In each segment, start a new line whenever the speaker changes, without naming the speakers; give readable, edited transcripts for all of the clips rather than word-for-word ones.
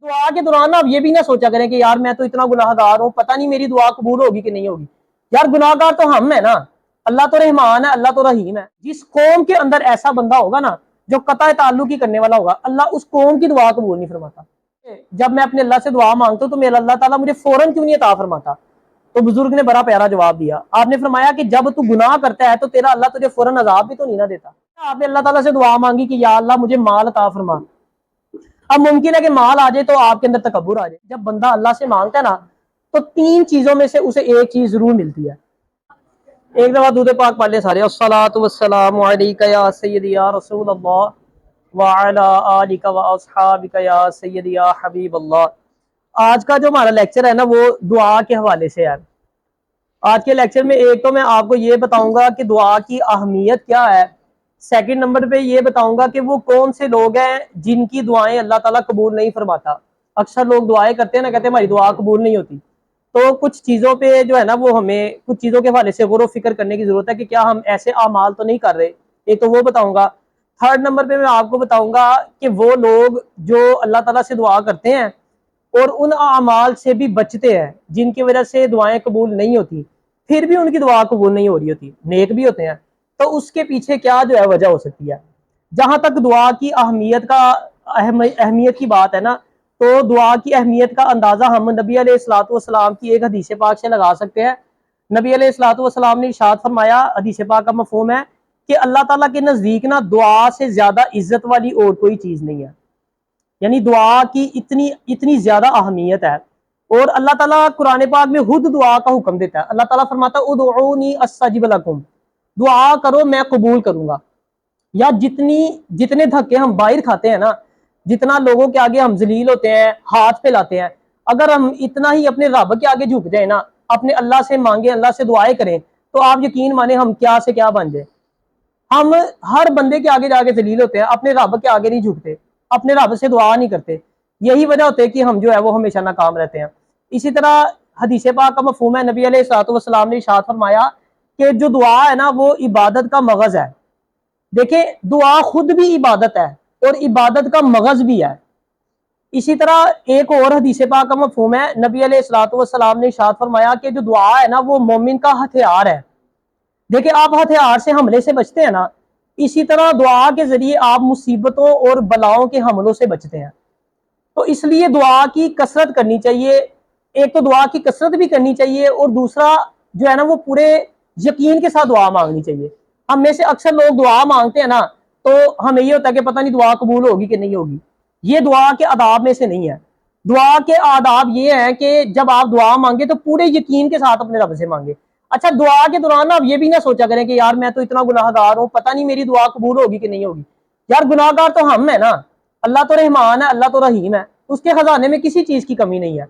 دعا کے دوران نا آپ یہ بھی نہ سوچا کریں کہ یار میں تو اتنا گناہگار ہوں، پتہ نہیں میری دعا قبول ہوگی کہ نہیں ہوگی۔ یار گناہگار تو ہم ہیں نا، اللہ تو رحمان ہے، اللہ تو رحیم ہے۔ جس قوم کے اندر ایسا بندہ ہوگا نا جو قطع تعلق ہی کرنے والا ہوگا، اللہ اس قوم کی دعا قبول نہیں فرماتا۔ جب میں اپنے اللہ سے دعا مانگتا ہوں تو میرا اللہ تعالیٰ مجھے فوراً کیوں نہیں عطا فرماتا؟ تو بزرگ نے بڑا پیارا جواب دیا، آپ نے فرمایا کہ جب تو گناہ کرتا ہے تو تیرا اللہ تجھے فوراً عذاب بھی تو نہیں نہ دیتا۔ آپ نے اللہ تعالیٰ سے دعا مانگی کہ یا اللہ مجھے مال عطا فرما، اب ممکن ہے کہ مال آ جائے تو آپ کے اندر تکبر آ جائے۔ جب بندہ اللہ سے مانگتا ہے نا تو 3 چیزوں میں سے اسے ایک چیز ضرور ملتی ہے۔ ایک دفعہ درود پاک پڑھ لیں سارے، الصلاۃ والسلام علیک یا سیدی یا رسول اللہ وعلی آلک واصحابک یا سیدی یا حبیب اللہ۔ آج کا جو ہمارا لیکچر ہے نا وہ دعا کے حوالے سے ہے۔ آج کے لیکچر میں ایک تو میں آپ کو یہ بتاؤں گا کہ دعا کی اہمیت کیا ہے، سیکنڈ نمبر پہ یہ بتاؤں گا کہ وہ کون سے لوگ ہیں جن کی دعائیں اللہ تعالیٰ قبول نہیں فرماتا۔ اکثر لوگ دعائیں کرتے ہیں نا، کہتے ہیں ہماری دعا قبول نہیں ہوتی، تو کچھ چیزوں پہ جو ہے نا وہ ہمیں کچھ چیزوں کے حوالے سے غور و فکر کرنے کی ضرورت ہے کہ کیا ہم ایسے اعمال تو نہیں کر رہے، ایک تو وہ بتاؤں گا۔ تھرڈ نمبر پہ میں آپ کو بتاؤں گا کہ وہ لوگ جو اللہ تعالیٰ سے دعا کرتے ہیں اور ان اعمال سے بھی بچتے ہیں جن کی وجہ سے دعائیں قبول نہیں ہوتی، پھر بھی ان کی دعا قبول نہیں ہو رہی ہوتی، نیک بھی ہوتے ہیں، تو اس کے پیچھے کیا جو ہے وجہ ہو سکتی ہے۔ جہاں تک دعا کی اہمیت کی بات ہے نا، تو دعا کی اہمیت کا اندازہ ہم نبی علیہ الصلوۃ والسلام کی ایک حدیث پاک سے لگا سکتے ہیں۔ نبی علیہ الصلوۃ والسلام نے ارشاد فرمایا، حدیث پاک کا مفہوم ہے کہ اللہ تعالیٰ کے نزدیک نا دعا سے زیادہ عزت والی اور کوئی چیز نہیں ہے، یعنی دعا کی اتنی زیادہ اہمیت ہے۔ اور اللہ تعالیٰ قرآن پاک میں خود دعا کا حکم دیتا ہے۔ اللہ تعالیٰ فرماتا ہے ادعونی استجب لکم، دعا کرو میں قبول کروں گا۔ یا جتنے دھکے ہم باہر کھاتے ہیں نا، جتنا لوگوں کے آگے ہم ذلیل ہوتے ہیں، ہاتھ پھیلاتے ہیں، اگر ہم اتنا ہی اپنے رب کے آگے جھک جائیں نا، اپنے اللہ سے مانگیں، اللہ سے دعائیں کریں، تو آپ یقین مانیں ہم کیا سے کیا بن جائیں۔ ہم ہر بندے کے آگے جا کے ذلیل ہوتے ہیں، اپنے رب کے آگے نہیں جھکتے، اپنے رب سے دعا نہیں کرتے، یہی وجہ ہوتی ہے کہ ہم جو ہے وہ ہمیشہ ناکام رہتے ہیں۔ اسی طرح حدیث پاک کا مفہوم ہے، نبی علیہ الصلوۃ والسلام نے ارشاد فرمایا کہ جو دعا ہے نا وہ عبادت کا مغز ہے۔ دیکھیں دعا خود بھی عبادت ہے اور عبادت کا مغز بھی ہے۔ اسی طرح ایک اور حدیث پاک کا مفہوم ہے، نبی علیہ الصلوۃ والسلام نے ارشاد فرمایا کہ جو دعا ہے نا وہ مومن کا ہتھیار ہے۔ دیکھیں آپ ہتھیار سے حملے سے بچتے ہیں نا، اسی طرح دعا کے ذریعے آپ مصیبتوں اور بلاؤں کے حملوں سے بچتے ہیں۔ تو اس لیے دعا کی کثرت کرنی چاہیے، ایک تو دعا کی کثرت بھی کرنی چاہیے، اور دوسرا جو ہے نا وہ پورے یقین کے ساتھ دعا مانگنی چاہیے۔ ہم میں سے اکثر لوگ دعا مانگتے ہیں نا تو ہمیں یہ ہوتا ہے کہ پتہ نہیں دعا قبول ہوگی کہ نہیں ہوگی۔ یہ دعا کے آداب میں سے نہیں ہے۔ دعا کے آداب یہ ہیں کہ جب آپ دعا مانگے تو پورے یقین کے ساتھ اپنے رب سے مانگے۔ اچھا دعا کے دوران آپ یہ بھی نہ سوچا کریں کہ یار میں تو اتنا گناہگار ہوں، پتہ نہیں میری دعا قبول ہوگی کہ نہیں ہوگی۔ یار گناہگار تو ہم ہیں نا، اللہ تو رحمان ہے، اللہ تو رحیم ہے، اس کے خزانے میں کسی چیز کی کمی نہیں ہے۔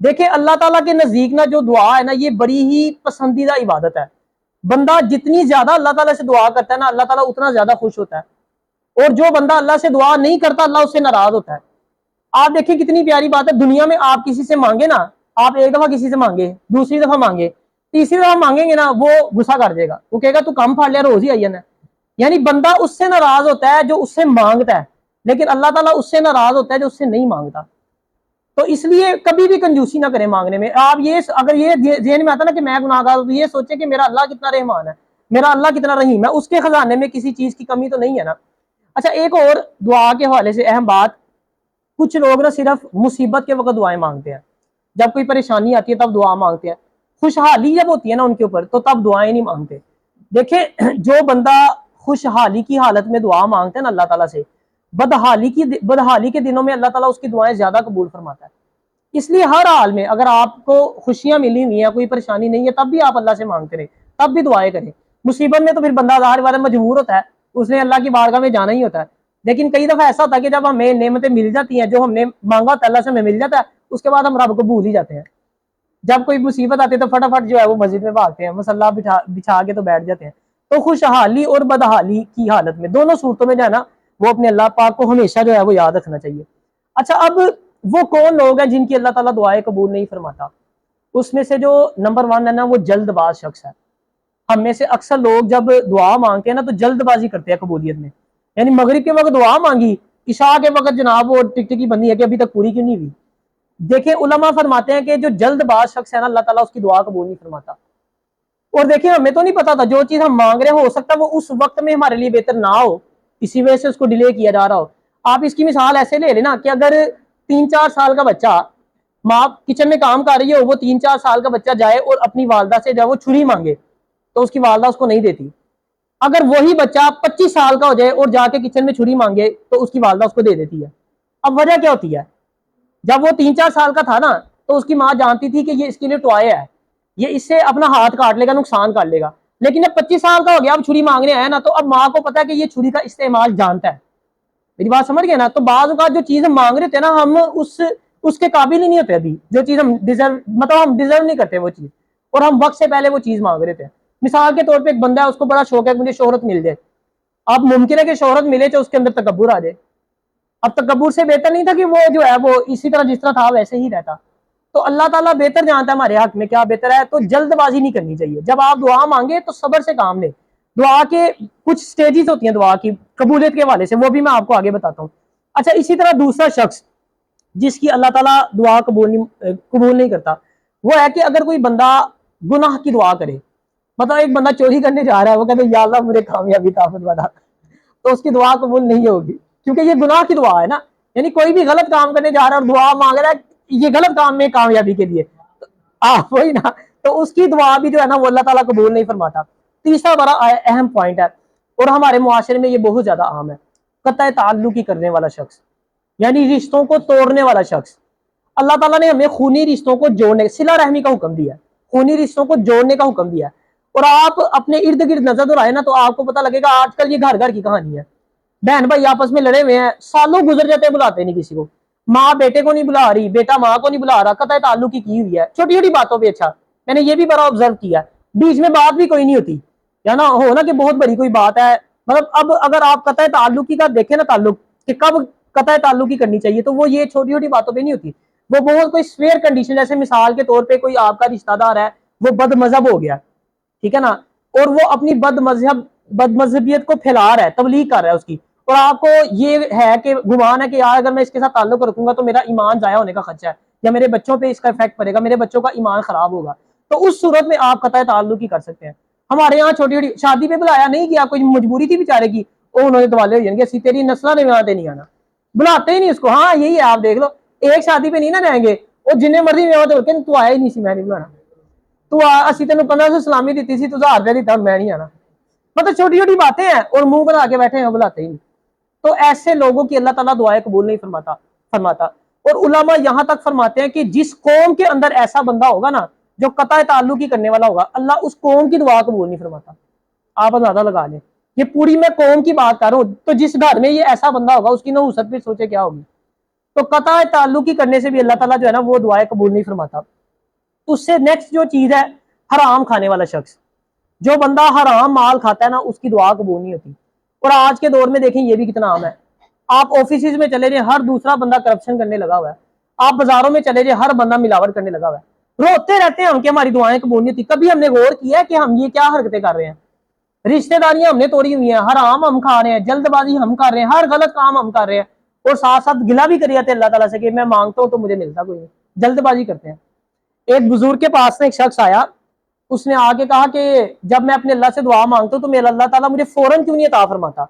دیکھیں اللہ تعالیٰ کے نزدیک نا جو دعا ہے نا یہ بڑی ہی پسندیدہ عبادت ہے۔ بندہ جتنی زیادہ اللہ تعالیٰ سے دعا کرتا ہے نا، اللہ تعالیٰ اتنا زیادہ خوش ہوتا ہے، اور جو بندہ اللہ سے دعا نہیں کرتا اللہ اس سے ناراض ہوتا ہے۔ آپ دیکھیں کتنی پیاری بات ہے، دنیا میں آپ کسی سے مانگے نا، آپ ایک دفعہ کسی سے مانگے، دوسری دفعہ مانگے، تیسری دفعہ مانگیں گے نا وہ غصہ کر دے گا، وہ کہے گا تو کم پھاڑ لیا روز ہی آئی ہے۔ یعنی بندہ اس سے ناراض ہوتا ہے جو اس سے مانگتا ہے، لیکن اللہ تعالیٰ اس سے ناراض ہوتا ہے جو اس سے نہیں مانگتا۔ تو اس لیے کبھی بھی کنجوسی نہ کریں مانگنے میں۔ آپ یہ اگر یہ ذہن میں آتا نا کہ میں گناہگار ہوں تو یہ سوچیں کہ میرا اللہ کتنا رحمان ہے، میرا اللہ کتنا رحیم ہے، اس کے خزانے میں کسی چیز کی کمی تو نہیں ہے نا۔ اچھا ایک اور دعا کے حوالے سے اہم بات، کچھ لوگ نا صرف مصیبت کے وقت دعائیں مانگتے ہیں، جب کوئی پریشانی آتی ہے تب دعا مانگتے ہیں، خوشحالی جب ہوتی ہے نا ان کے اوپر تو تب دعائیں نہیں مانگتے۔ دیکھیں جو بندہ خوشحالی کی حالت میں دعا مانگتے ہیں نا اللہ تعالیٰ سے، بدحالی کے دنوں میں اللہ تعالیٰ اس کی دعائیں زیادہ قبول فرماتا ہے۔ اس لیے ہر حال میں اگر آپ کو خوشیاں ملی ہوئی ہیں، کوئی پریشانی نہیں ہے، تب بھی آپ اللہ سے مانگتے رہیں، تب بھی دعائیں کریں۔ مصیبت میں تو پھر بندہ ظاہر بات ہے مجبور ہوتا ہے، اس نے اللہ کی بارگاہ میں جانا ہی ہوتا ہے۔ لیکن کئی دفعہ ایسا ہوتا ہے کہ جب ہمیں نعمتیں مل جاتی ہیں، جو ہم نے مانگا ہوتا ہے اللہ سے ہمیں مل جاتا ہے، اس کے بعد ہم رب کو بھول ہی جاتے ہیں۔ جب کوئی مصیبت آتی ہے تو فٹافٹ جو ہے وہ مسجد میں بھاگتے ہیں، مصلی بچھا کے تو بیٹھ جاتے ہیں۔ تو خوشحالی اور بدحالی کی حالت میں دونوں صورتوں میں جو ہے نا وہ اپنے اللہ پاک کو ہمیشہ جو ہے وہ یاد رکھنا چاہیے۔ اچھا اب وہ کون لوگ ہیں جن کی اللہ تعالیٰ دعائیں قبول نہیں فرماتا؟ اس میں سے جو نمبر 1 ہے نا وہ جلد باز شخص ہے۔ ہم میں سے اکثر لوگ جب دعا مانگتے ہیں نا تو جلد بازی کرتے ہیں قبولیت میں، یعنی مغرب کے وقت دعا مانگی عشاء کے وقت جناب وہ ٹکٹکی بندی ہے کہ ابھی تک پوری کیوں نہیں ہوئی. دیکھیں علماء فرماتے ہیں کہ جو جلد باز شخص ہے نا اللہ تعالیٰ اس کی دعا قبول نہیں فرماتا. اور دیکھیں ہمیں تو نہیں پتا تھا جو چیز ہم مانگ رہے ہیں ہو سکتا ہے وہ اس وقت میں ہمارے لیے بہتر نہ ہو, اسی وجہ سے اس کو ڈیلے کیا جا رہا ہو. آپ اس کی مثال ایسے لے لینا کہ اگر 3-4 سال کا بچہ, ماں کچن میں کام کر رہی ہو, وہ 3-4 سال کا بچہ جائے اور اپنی والدہ سے جب وہ چھری مانگے تو اس کی والدہ اس کو نہیں دیتی. اگر وہی بچہ 25 سال کا ہو جائے اور جا کے کچن میں چھری مانگے تو اس کی والدہ اس کو دے دیتی ہے. اب وجہ کیا ہوتی ہے؟ جب وہ 3-4 سال کا تھا نا تو اس کی ماں جانتی تھی کہ یہ اس کے لیے ٹوائے ہے, یہ اس سے اپنا ہاتھ کاٹ لے گا, نقصان کر لے گا. لیکن جب 25 سال کا ہو گیا اب چھری مانگنے آیا نا تو اب ماں کو پتا ہے کہ یہ چھری کا استعمال جانتا ہے. میری بات سمجھ گئے نا؟ تو بعض اوقات جو چیز ہم مانگ رہے تھے نا ہم اس کے قابل ہی نہیں ہوتے, ابھی جو چیز ہم ڈیزرو نہیں کرتے وہ چیز, اور ہم وقت سے پہلے وہ چیز مانگ رہے تھے. مثال کے طور پہ ایک بندہ ہے اس کو بڑا شوق ہے کہ مجھے شہرت مل جائے. اب ممکن ہے کہ شہرت ملے تو اس کے اندر تکبر آ جائے. اب تکبر سے بہتر نہیں تھا کہ وہ جو ہے وہ اسی طرح جس طرح تھا ویسے ہی رہتا. تو اللہ تعالیٰ بہتر جانتا ہے ہمارے حق میں کیا بہتر ہے. تو جلد بازی نہیں کرنی چاہیے. جب آپ دعا مانگے تو صبر سے کام لیں. دعا کے کچھ سٹیجز ہوتی ہیں دعا کی قبولیت کے حوالے سے, وہ بھی میں آپ کو آگے بتاتا ہوں. اچھا, اسی طرح دوسرا شخص جس کی اللہ تعالیٰ دعا قبول نہیں کرتا وہ ہے کہ اگر کوئی بندہ گناہ کی دعا کرے. مطلب ایک بندہ چوری کرنے جا رہا ہے, وہ کہتے ہیں یا اللہ مجھے کامیابی طاقت بتا, تو اس کی دعا قبول نہیں ہوگی کیونکہ یہ گناہ کی دعا ہے نا. یعنی کوئی بھی غلط کام کرنے جا رہا ہے اور دعا مانگ رہا ہے یہ غلط کام میں کامیابی کے لیے, وہی نا, تو اس کی دعا بھی جو ہے نا وہ اللہ تعالیٰ قبول نہیں فرماتا. تیسرا بڑا اہم پوائنٹ ہے اور ہمارے معاشرے میں یہ بہت زیادہ عام ہے, قطع تعلق کی کرنے والا شخص, یعنی رشتوں کو توڑنے والا شخص. اللہ تعالیٰ نے ہمیں خونی رشتوں کو جوڑنے, صلہ رحمی کا حکم دیا ہے, خونی رشتوں کو جوڑنے کا حکم دیا ہے. اور آپ اپنے ارد گرد نظر دورائے نا تو آپ کو پتہ لگے گا آج کل یہ گھر گھر کی کہانی ہے. بہن بھائی آپس میں لڑے ہوئے ہیں, سالوں گزر جاتے ہیں بلاتے نہیں کسی کو. ماں بیٹے کو نہیں بلا رہی, بیٹا ماں کو نہیں بلا رہا, قطع تعلق کی ہوئی ہے چھوٹی چھوٹی باتوں پہ. اچھا, میں نے یہ بھی بڑا آبزرو کیا, بیچ میں بات بھی کوئی نہیں ہوتی, یا نا ہو نا کہ بہت بڑی کوئی بات ہے. مطلب اب اگر آپ قطع تعلقی کا دیکھیں نا تعلق کہ کب قطع تعلقی کرنی چاہیے تو وہ یہ چھوٹی چھوٹی باتوں پہ نہیں ہوتی. وہ بہت کوئی سویئر کنڈیشن, جیسے مثال کے طور پہ کوئی آپ کا رشتہ دار ہے وہ بد مذہب ہو گیا, ٹھیک ہے نا, اور وہ اپنی بد مذہبیت کو پھیلا رہا ہے, تبلیغ کر رہا ہے اس کی, اور آپ کو یہ ہے کہ گمان ہے کہ یار اگر میں اس کے ساتھ تعلق رکھوں گا تو میرا ایمان ضائع ہونے کا خدشہ ہے, یا میرے بچوں پہ اس کا افیکٹ پڑے گا, میرے بچوں کا ایمان خراب ہوگا. تو اس صورت میں آپ قطع تعلق ہی کر سکتے ہیں. ہمارے یہاں چھوٹی چھوٹی شادی پہ بلایا نہیں کیا, کوئی مجبوری تھی بیچارے کی, وہ انہوں نے دوالے ہو جائیں گے, تیری نسلوں نے وہاں پہ نہیں آنا, بلاتے ہی نہیں اس کو. ہاں یہی ہے, آپ دیکھ لو ایک شادی پہ نہیں نا جائیں گے, اور جنہیں مرضی میں تو آیا ہی نہیں سی, میں نہیں بلانا, تو اسی تینوں 1500 سلامی دیتی سی, تو 1000 روپیہ دیتا, میں نہیں آنا. مطلب چھوٹی چھوٹی باتیں ہیں اور منہ بنا کے بیٹھے ہیں, بلاتے ہی نہیں. تو ایسے لوگوں کی اللہ تعالیٰ دعائیں قبول نہیں فرماتا. اور علماء یہاں تک فرماتے ہیں کہ جس قوم کے اندر ایسا بندہ ہوگا نا جو قطع تعلق ہی کرنے والا ہوگا, اللہ اس قوم کی دعا قبول نہیں فرماتا. آپ اندازہ لگا لیں, یہ پوری میں قوم کی بات کر رہا ہوں, تو جس گھر میں یہ ایسا بندہ ہوگا اس کی نحوست پہ سوچے کیا ہوگی. تو قطع تعلق ہی کرنے سے بھی اللہ تعالیٰ جو ہے نا وہ دعائیں قبول نہیں فرماتا. اس سے نیکسٹ جو چیز ہے حرام کھانے والا شخص, جو بندہ حرام مال کھاتا ہے نا اس کی دعا قبول نہیں ہوتی. اور آج کے دور میں دیکھیں یہ بھی کتنا عام ہے. آپ آفیسز میں چلے جائیں, ہر دوسرا بندہ کرپشن کرنے لگا ہوا ہے. آپ بازاروں میں چلے جائیں, ہر بندہ ملاوٹ کرنے لگا ہوا ہے. روتے رہتے ہیں ہم کہ ہماری دعائیں قبول نہیں ہوتی. کبھی ہم نے غور کیا ہے کہ ہم یہ کیا حرکتیں کر رہے ہیں؟ رشتہ داریاں ہم نے توڑی ہوئی ہیں, حرام ہم کھا رہے ہیں, جلد بازی ہم کر رہے ہیں, ہر غلط کام ہم کر رہے ہیں, اور ساتھ ساتھ گلا بھی کری جاتے ہیں اللہ تعالیٰ سے کہ میں مانگتا ہوں تو مجھے ملتا کوئی نہیں, جلد بازی کرتے ہیں. ایک بزرگ کے پاس میں ایک شخص آیا, اس نے آگے کہا کہ جب میں اپنے اللہ سے دعا مانگتا ہوں تو میرا اللہ تعالیٰ مجھے فوراً کیوں نہیں عطا فرماتا؟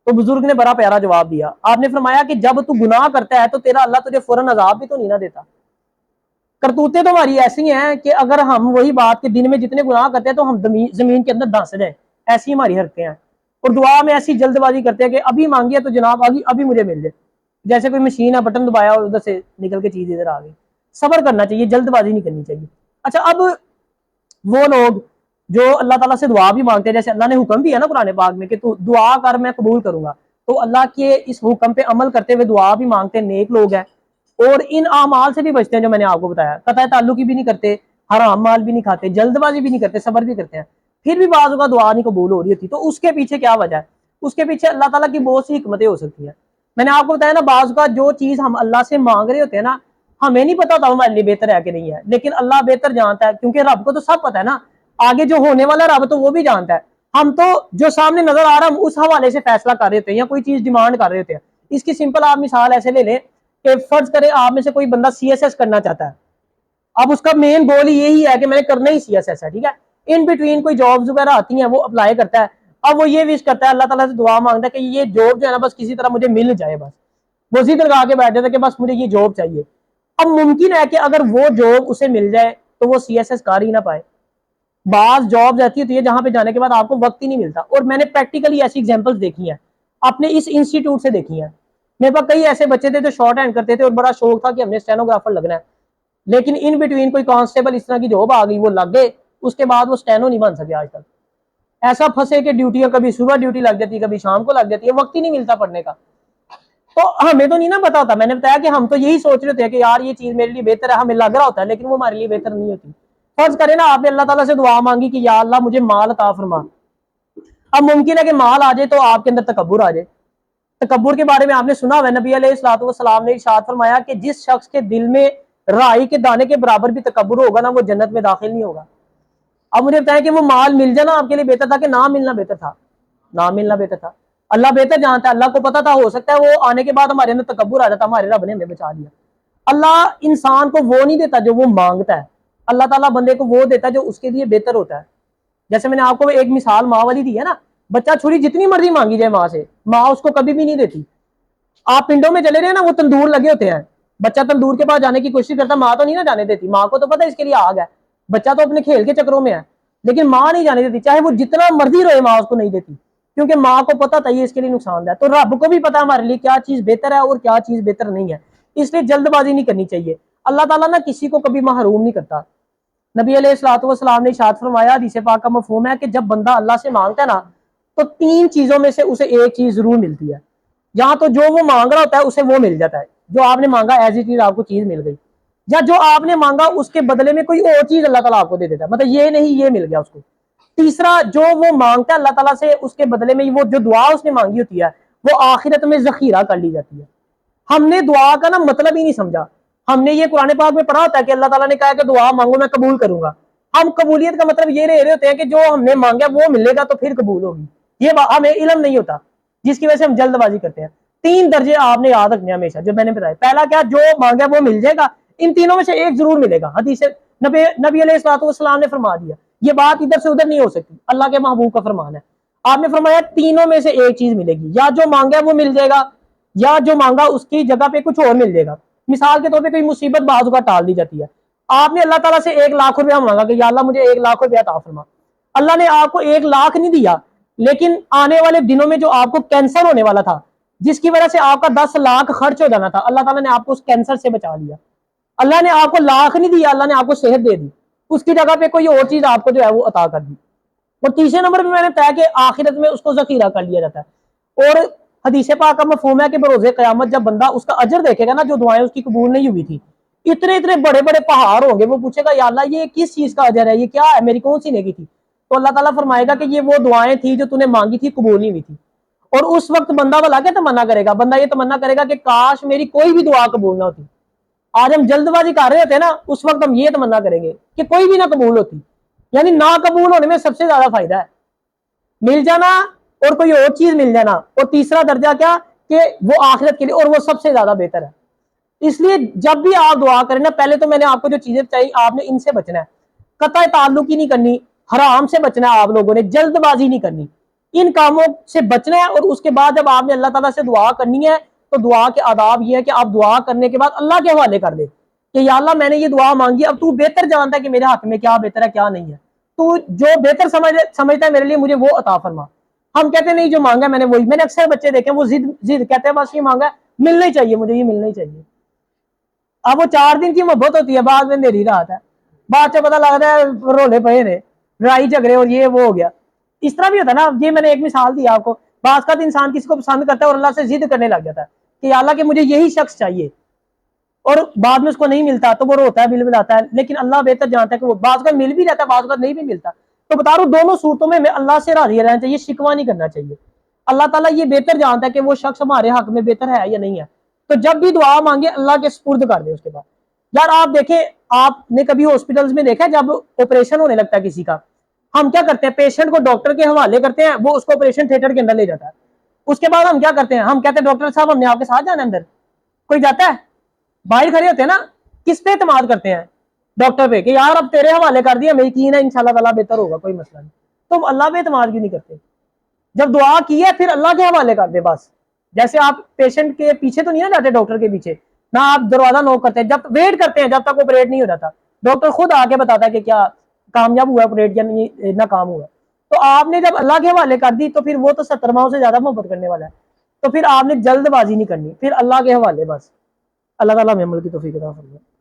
تو بزرگ نے بڑا پیارا جواب دیا. آپ نے فرمایا کہ جب تو گناہ کرتا ہے تو تیرا اللہ تجھے فوراً عذاب بھی تو نہیں نہ دیتا. کرتوتیں تو ہماری ایسی ہیں کہ اگر ہم وہی بات کے دن میں جتنے گناہ کرتے ہیں تو ہم زمین کے اندر دھنس جائیں, ایسی ہماری حرکتیں ہیں. اور دعا میں ایسی جلد بازی کرتے ہیں کہ ابھی مانگیے تو جناب ابھی مجھے مل جائے, جیسے کوئی مشین ہے بٹن دبایا اور ادھر سے نکل کے چیز ادھر آ گئی. صبر کرنا چاہیے, جلد بازی نہیں کرنی چاہیے. اچھا, اب وہ لوگ جو اللہ تعالیٰ سے دعا بھی مانگتے ہیں, جیسے اللہ نے حکم دیا نا قرآن پاک میں کہ تو دعا کر میں قبول کروں گا, تو اللہ کے اس حکم پہ عمل کرتے ہوئے دعا بھی مانگتے ہیں نیک لوگ ہیں, اور ان اعمال سے بھی بچتے ہیں جو میں نے آپ کو بتایا. قطع تعلقی بھی نہیں کرتے, حرام مال بھی نہیں کھاتے, جلد بازی بھی نہیں کرتے, صبر بھی کرتے ہیں, پھر بھی بعض اوقات دعا نہیں قبول ہو رہی ہوتی. تو اس کے پیچھے کیا وجہ ہے؟ اس کے پیچھے اللہ تعالیٰ کی بہت سی حکمتیں ہو سکتی ہیں. میں نے آپ کو بتایا نا, بعض اوقات جو چیز ہم اللہ سے مانگ رہے ہوتے ہیں نا, ہمیں نہیں پتا ہوتا ہمارے لیے بہتر ہے کہ نہیں ہے, لیکن اللہ بہتر جانتا ہے, کیونکہ رب کو تو سب پتا ہے نا, آگے جو ہونے والا رب تو وہ بھی جانتا ہے. ہم تو جو سامنے نظر آ رہا ہے ہم اس حوالے سے فیصلہ کر رہے ہوتے ہیں, یا کوئی چیز ڈیمانڈ کر رہے ہوتے ہیں. اس کی سمپل آپ مثال ایسے لے لیں کہ فرض کریں آپ میں سے کوئی بندہ CSS کرنا چاہتا ہے، اب اس کا مین گول یہی ہے کہ میں نے کرنا ہی CSS ہے، ٹھیک ہے، ان بٹوین کوئی جابز وغیرہ آتی ہیں، وہ اپلائی کرتا ہے، اب وہ یہ وش کرتا ہے، اللہ تعالیٰ سے دعا مانگتا ہے کہ یہ جاب جو ہے نا بس کسی طرح مجھے مل جائے، بس وہ ضد لگا کے بیٹھے تھے کہ بس مجھے یہ جاب چاہیے۔ اب ممکن ہے کہ اگر وہ جاب اسے مل جائے تو وہ CSS کر ہی نہ پائے۔ بعض جابز ایسی ہوتی ہے جہاں پہ جانے کے بعد آپ کو وقت ہی نہیں ملتا، اور میں نے پریکٹیکلی ایسی ایگزامپلس دیکھی ہیں، اپنے اس انسٹیٹیوٹ سے دیکھی ہیں۔ میرے پاس کئی ایسے بچے تھے جو شارٹ ہینڈ کرتے تھے اور بڑا شوق تھا کہ ہم نے اسٹینوگرافر لگنا ہے، لیکن ان بٹوین کوئی کانسٹیبل اس طرح کی جاب آ گئی، وہ لگ گئے، اس کے بعد وہ اسٹینو نہیں بن سکے آج تک۔ ایسا پھنسے کہ ڈیوٹیاں کبھی صبح ڈیوٹی لگ جاتی ہے، کبھی شام کو لگ جاتی ہے، وقت ہی نہیں ملتا پڑھنے کا۔ تو ہمیں تو نہیں نا پتا ہوتا، میں نے بتایا کہ ہم تو یہی سوچ رہے ہوتے ہیں کہ یار یہ چیز میرے لیے بہتر ہے، ہمیں لگ رہا ہوتا ہے، لیکن وہ ہمارے لیے بہتر نہیں ہوتی۔ فرض کریں نا آپ نے اللہ تعالیٰ سے دعا مانگی کہ یا اللہ مجھے مال عطا فرما، اب ممکن ہے کہ مال آ جائے تو آپ کے اندر تکبر آ جائے۔ تکبر کے بارے میں آپ نے سنا ہوا ہے، نبی علیہ الصلوۃ والسلام نے ارشاد فرمایا کہ جس شخص کے دل میں رائی کے دانے کے برابر بھی تکبر ہوگا نا، وہ جنت میں داخل نہیں ہوگا۔ اب مجھے بتائیں کہ وہ مال مل جانا آپ کے لیے بہتر تھا کہ نہ ملنا بہتر تھا؟ نہ ملنا بہتر تھا۔ اللہ بہتر جانتا ہے، اللہ کو پتا تھا، ہو سکتا ہے وہ آنے کے بعد ہمارے اندر تکبر آ جاتا، ہمارے رب نے ہمیں بچا لیا۔ اللہ انسان کو وہ نہیں دیتا جو وہ مانگتا ہے، اللہ تعالیٰ بندے کو وہ دیتا ہے جو اس کے لیے بہتر ہوتا ہے۔ جیسے میں نے آپ کو ایک مثال ماں والی دی ہے نا، بچہ چھری جتنی مرضی مانگی جائے ماں سے، ماں اس کو کبھی بھی نہیں دیتی۔ آپ پنڈوں میں چلے رہے نا، وہ تندور لگے ہوتے ہیں، بچہ تندور کے پاس جانے کی کوشش کرتا، ماں تو نہیں نہ جانے دیتی، ماں کو تو پتا ہے اس کے لیے آگ ہے، بچہ تو اپنے کھیل کے چکروں میں ہے، لیکن ماں نہیں جانے دیتی، چاہے وہ جتنا مرضی روئے ماں اس کو نہیں دیتی، کیونکہ ماں کو پتا تھا یہ اس کے لیے نقصان دہ ہے۔ تو رب کو بھی پتا ہمارے لیے کیا چیز بہتر ہے اور کیا چیز بہتر نہیں ہے، اس لیے جلد بازی نہیں کرنی چاہیے۔ اللہ تعالیٰ نا کسی کو کبھی محروم نہیں کرتا۔ نبی علیہ الصلوۃ والسلام نے ارشاد فرمایا، حدیث پاک کا مفہوم ہے کہ جب بندہ اللہ سے مانگتا ہے نا تو 3 چیزوں میں سے اسے ایک چیز ضرور ملتی ہے، یا تو جو وہ مانگ رہا ہوتا ہے اسے وہ مل جاتا ہے، جو آپ نے مانگا ایز اٹ از آپ کو چیز مل گئی، یا جو آپ نے مانگا اس کے بدلے میں کوئی اور چیز اللہ تعالیٰ آپ کو دے دیتا ہے، مطلب یہ نہیں یہ مل گیا اس کو۔ تیسرا، جو وہ مانگتا ہے اللہ تعالیٰ سے اس کے بدلے میں وہ جو دعا اس نے مانگی ہوتی ہے وہ آخرت میں ذخیرہ کر لی جاتی ہے۔ ہم نے دعا کا نا مطلب ہی نہیں سمجھا، ہم نے یہ قرآن پاک میں پڑھا ہوتا ہے کہ اللہ تعالیٰ نے کہا کہ دعا مانگو میں قبول کروں گا، ہم قبولیت کا مطلب یہ لے رہے ہوتے ہیں کہ جو ہم نے مانگا وہ ملے گا تو پھر قبول ہوگی، یہ ہمیں علم نہیں ہوتا، جس کی وجہ سے ہم جلد بازی کرتے ہیں۔ 3 درجے آپ نے یاد رکھنے ہمیشہ جو میں نے بتایا، پہلا کیا، جو مانگا وہ مل جائے گا، ان تینوں میں سے ایک ضرور ملے گا، حدیث نبی علیہ الصلوۃ والسلام نے فرما دیا، یہ بات ادھر سے ادھر نہیں ہو سکتی، اللہ کے محبوب کا فرمان ہے۔ آپ نے فرمایا تینوں میں سے ایک چیز ملے گی، یا جو مانگا وہ مل جائے گا، یا جو مانگا اس کی جگہ پہ کچھ اور مل جائے گا۔ مثال کے طور پہ کوئی مصیبت بعض کا ٹال دی جاتی ہے، آپ نے اللہ تعالیٰ سے 1 لاکھ روپیہ مانگا کہ یا اللہ مجھے 1 لاکھ روپیہ عطا فرما، اللہ نے آپ کو 1 لاکھ نہیں دیا، لیکن آنے والے دنوں میں جو آپ کو کینسر ہونے والا تھا، جس کی وجہ سے آپ کا 10 لاکھ خرچ ہو جانا تھا، اللہ تعالیٰ نے آپ کو اس کینسر سے بچا لیا۔ اللہ نے آپ کو لاکھ نہیں دیا، اللہ نے آپ کو صحت دے دی، اس کی جگہ پہ کوئی اور چیز آپ کو جو ہے وہ عطا کر دی۔ اور تیسرے نمبر پہ میں نے بتایا کہ آخرت میں اس کو ذخیرہ کر لیا جاتا ہے، اور حدیث پاک کا مفہوم ہے کہ بروز قیامت جب بندہ اس کا اجر دیکھے گا نا، جو دعائیں اس کی قبول نہیں ہوئی تھی، اتنے اتنے بڑے بڑے پہاڑ ہوں گے، وہ پوچھے گا یا اللہ یہ کس چیز کا اجر ہے، یہ کیا ہے، میری کون سی نیکی تھی؟ تو اللہ تعالیٰ فرمائے گا کہ یہ وہ دعائیں تھی جو تو نے مانگی تھی، قبول نہیں ہوئی تھی۔ اور اس وقت بندہ بلا کے تمنا کرے گا، بندہ یہ تمنا کرے گا کہ کاش میری کوئی بھی دعا قبول نہ ہوتی۔ آج ہم جلد بازی کر رہے ہوتے ہیں نا، اس وقت ہم یہ تمنا کریں گے کہ کوئی بھی نہ قبول ہوتی، یعنی نہ قبول ہونے میں سب سے زیادہ فائدہ ہے مل جانا اور کوئی اور چیز مل جانا، اور تیسرا درجہ کیا کہ وہ آخرت کے لیے، اور وہ سب سے زیادہ بہتر ہے۔ اس لیے جب بھی آپ دعا کریں نا، پہلے تو میں نے آپ کو جو چیزیں بتائی آپ نے ان سے بچنا ہے، قطع تعلق ہی نہیں کرنی، حرام سے بچنا ہے، آپ لوگوں نے جلد بازی نہیں کرنی، ان کاموں سے بچنا ہے۔ اور اس کے بعد جب آپ نے اللہ تعالیٰ سے دعا کرنی ہے تو دعا کے آداب یہ ہے کہ آپ دعا کرنے کے بعد اللہ کے حوالے کر دیں کہ یا اللہ میں نے یہ دعا مانگی، اب تو بہتر جانتا ہے کہ میرے حق میں کیا بہتر ہے کیا نہیں ہے، تو جو بہتر سمجھتا ہے میرے لیے مجھے وہ عطا فرما۔ ہم کہتے ہیں نہیں جو مانگا میں نے وہی، میں نے اکثر بچے دیکھے وہ ضد کہتے ہیں بس یہ مانگا ملنا ہی چاہیے، مجھے یہ ملنا ہی چاہیے۔ اب وہ 4 دن کی محبت ہوتی ہے، بعد میں میری رات ہے، بعد سے پتہ لگتا ہے رولے پے نے، لڑائی جھگڑے اور یہ وہ ہو گیا۔ اس طرح بھی ہوتا ہے نا، یہ میں نے ایک مثال دی آپ کو، بعض کا انسان کسی کو پسند کرتا ہے اور اللہ سے ضد کرنے لگ جاتا ہے کہ یا اللہ کہ مجھے یہی شخص چاہیے، اور بعد میں اس کو نہیں ملتا تو وہ روتا ہے، بل بلاتا ہے، لیکن اللہ بہتر جانتا ہے کہ وہ بعض کا مل بھی جاتا ہے، بعض کا نہیں بھی ملتا۔ تو بتا رہا ہوں دونوں صورتوں میں اللہ سے راضی رہنا چاہیے، شکوہ نہیں کرنا چاہیے۔ اللہ تعالیٰ یہ بہتر جانتا ہے کہ وہ شخص ہمارے حق میں بہتر ہے یا نہیں ہے، تو جب بھی دعا مانگے اللہ کے سپرد کر دیں۔ اس کے بعد یار آپ دیکھیں، آپ نے کبھی ہاسپٹلز میں دیکھا جب آپریشن ہونے لگتا ہے کسی کا، ہم کیا کرتے ہیں، پیشنٹ کو ڈاکٹر کے حوالے کرتے ہیں، وہ اس کو آپریشن تھیٹر کے اندر لے جاتا ہے، اس کے بعد ہم کیا کرتے ہیں؟ ہم کہتے ہیں ڈاکٹر صاحب ہم نے آپ کے ساتھ جانا ہے اندر؟ کوئی جاتا ہے؟ باہر کھڑے ہوتے ہیں نا. کس پہ اعتماد کرتے ہیں؟ ڈاکٹر پہ, کہ یار اب تیرے حوالے کر دیا, ہمیں یقین ہے انشاءاللہ تعالیٰ بہتر ہوگا, کوئی مسئلہ نہیں. تم اللہ پہ اعتماد کیوں نہیں کرتے؟ جب دعا کی ہے پھر اللہ کے حوالے کر دے بس. جیسے آپ پیشنٹ کے پیچھے تو نہیں نا جاتے, ڈاکٹر کے پیچھے نہ آپ دروازہ نوک کرتے ہیں, جب ویٹ کرتے ہیں جب تک آپریٹ نہیں ہو جاتا. ڈاکٹر خود آ کے بتاتا ہے کہ کیا کامیاب ہوا آپریٹ یا نہیں ناکام ہوا. تو آپ نے جب اللہ کے حوالے کر دی تو پھر وہ تو 70 ماؤں سے زیادہ محبت کرنے والا ہے, تو پھر آپ نے جلد بازی نہیں کرنی, پھر اللہ کے حوالے بس. اللہ تعالیٰ ہمیں عمل کی توفیق عطا فرمائے.